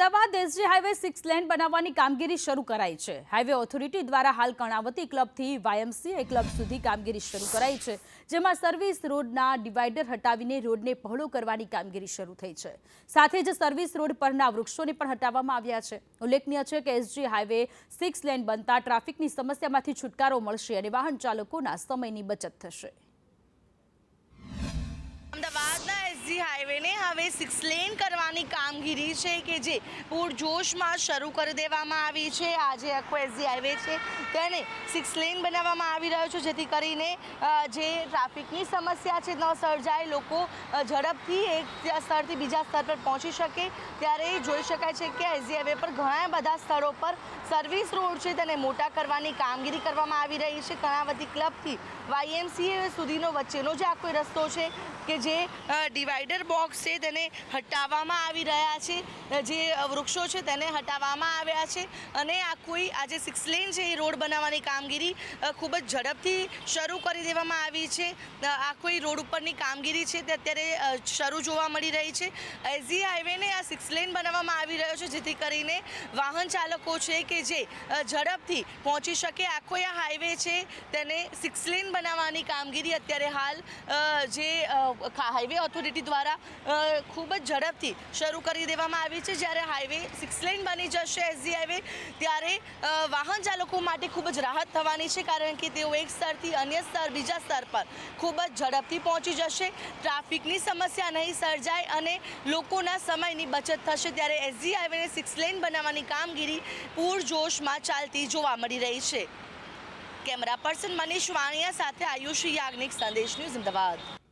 Ahmedabad SG highway 6 lane બનાવવાની કામગીરી શરૂ કરાઈ છે। હાઈવે ઓથોરિટી દ્વારા હાલ કર્ણાવતી ક્લબથી વાયએમસીએ ક્લબ સુધી કામગીરી શરૂ કરાઈ છે, જેમાં સર્વિસ રોડના ડિવાઈડર હટાવીને રોડને પહોળો કરવાની કામગીરી શરૂ થઈ છે। સાથે જ સર્વિસ રોડ પરના વૃક્ષોને પણ હટાવવામાં આવ્યા છે। ઉલ્લેખનીય છે કે એસજી હાઈવે 6 લેન બનતા ટ્રાફિકની સમસ્યામાંથી છુટકારો મળશે અને વાહન ચાલકોના સમયની બચત થશે। અમદાવાદના એસજી હાઈવેને હવે 6 લેન કરવાની કામગીરી છે કે જે પૂરજોશમાં શરૂ કરી દેવામાં આવી છે। આજે આખો એસજી હાઈવે છે તેને 6 લેન બનાવવામાં આવી રહ્યો છે, જેથી કરીને જે ટ્રાફિકની સમસ્યા છે ન સર્જાય, લોકો ઝડપથી એક સ્થળથી બીજા સ્થળ પર પહોંચી શકે। ત્યારે જોઈ શકાય છે કે એસજી હાઈવે પર ઘણા બધા સ્થળો પર સર્વિસ રોડ છે તેને મોટા કરવાની કામગીરી કરવામાં આવી રહી છે। કર્ણાવતી ક્લબથી વાયએમસીએ સુધીનો વચ્ચેનો જે આખો રસ્તો છે કે જે ડિવાઈડર બોક્સ છે તેને હટાવવામાં આવી રહ્યા છે, જે વૃક્ષો છે તેને હટાવવામાં આવ્યા છે અને આજે 6 લેન છે એ રોડ બનાવવાની કામગીરી ખૂબ જ ઝડપથી શરૂ કરી દેવામાં આવી છે। આ રોડ ઉપરની કામગીરી છે તે અત્યારે શરૂ જોવા મળી રહી છે। એસજી હાઈવેને આ 6 લેન બનાવવામાં આવી રહ્યો છે, જેથી કરીને વાહન ચાલકો છે કે જે ઝડપથી પહોંચી શકે। આખો આ હાઈવે છે તેને 6 લેન બનાવવાની કામગીરી અત્યારે હાલ જે હાઈવે ઓથોરિટી દ્વારા ખૂબ જ ઝડપથી શરૂ કરી દેવામાં આવી છે। જ્યારે હાઈવે 6 લેન બની જશે એસજી હાઈવે, ત્યારે વાહન ચાલકો માટે ખૂબ જ રાહત થવાની છે, કારણ કે તેઓ એક સ્થળથી અન્ય સ્થળ બીજા સ્થળ પર ખૂબ જ ઝડપથી પહોંચી જશે, ટ્રાફિકની સમસ્યા નહીં સર્જાય અને લોકોના સમયની બચત થશે। ત્યારે એસજી હાઈવેને 6 લેન બનાવવાની કામગીરી પૂરજોશમાં ચાલતી જોવા મળી રહી છે। કેમેરા પર્સન મનીષ વાણિયા સાથે આયુષી યાજ્ઞિક, સંદેશ ન્યૂઝ, અમદાવાદ।